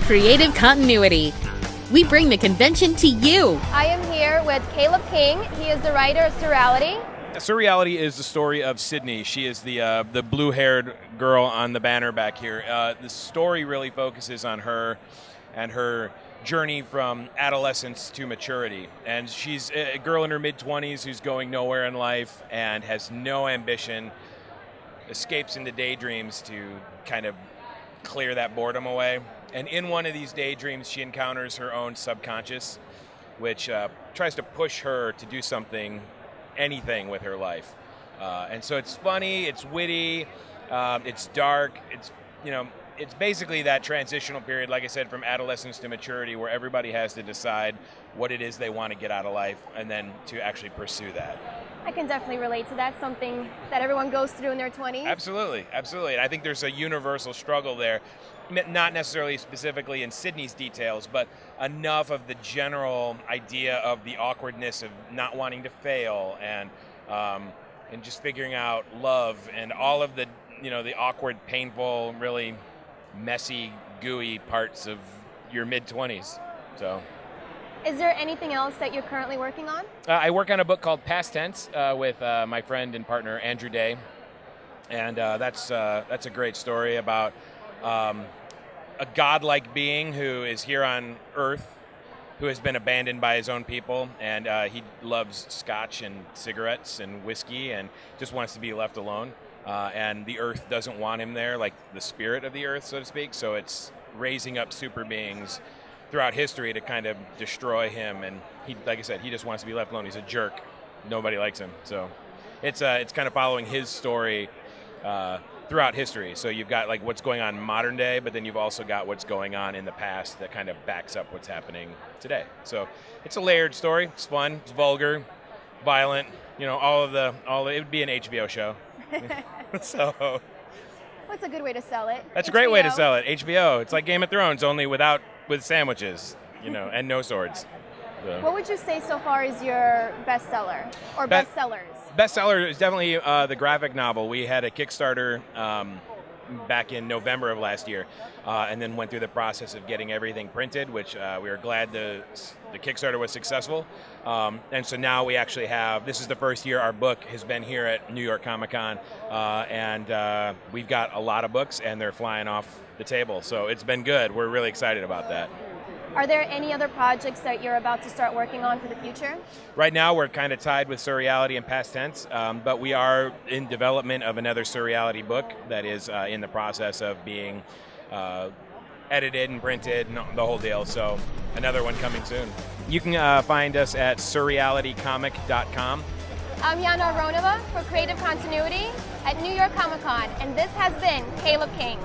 creative continuity. We bring the convention to you. I am here with Caleb King. He is the writer of Surreality. Surreality is the story of Sydney. She is the blue-haired girl on the banner back here. The story really focuses on her and her journey from adolescence to maturity. And she's a girl in her mid-20s who's going nowhere in life and has no ambition, escapes into daydreams to kind of clear that boredom away. And in one of these daydreams, she encounters her own subconscious, which tries to push her to do anything with her life. And so it's funny, it's witty, it's dark, it's basically that transitional period, like I said, from adolescence to maturity, where everybody has to decide what it is they want to get out of life and then to actually pursue that. I can definitely relate to that, something that everyone goes through in their 20s. Absolutely. And I think there's a universal struggle there, not necessarily specifically in Sydney's details, but enough of the general idea of the awkwardness of not wanting to fail and just figuring out love and all of the awkward, painful, really messy, gooey parts of your mid-20s. So, is there anything else that you're currently working on? I work on a book called Past Tense with my friend and partner Andrew Day, and that's a great story about a godlike being who is here on Earth, who has been abandoned by his own people, and he loves scotch and cigarettes and whiskey and just wants to be left alone. And the Earth doesn't want him there, like the spirit of the Earth, so to speak. So it's raising up super beings throughout history to kind of destroy him. And he, like I said, he just wants to be left alone. He's a jerk. Nobody likes him. So it's kind of following his story throughout history. So you've got like what's going on in modern day, but then you've also got what's going on in the past that kind of backs up what's happening today. So it's a layered story. It's fun. It's vulgar, violent. It would be an HBO show. So what's a good way to sell it? That's HBO. A great way to sell it. HBO. It's like Game of Thrones, only with sandwiches, and no swords. So. What would you say so far is your bestseller or bestsellers? Bestseller is definitely the graphic novel. We had a Kickstarter back in November of last year, and then went through the process of getting everything printed, which we are glad the Kickstarter was successful. And so now we actually have, this is the first year our book has been here at New York Comic Con, and we've got a lot of books and they're flying off the table. So it's been good. We're really excited about that. Are there any other projects that you're about to start working on for the future? Right now we're kind of tied with Surreality and Past Tense, but we are in development of another Surreality book that is in the process of being edited and printed and the whole deal. So another one coming soon. You can find us at surrealitycomic.com. I'm Yana Aronova for Creative Continuity at New York Comic Con, and this has been Caleb King.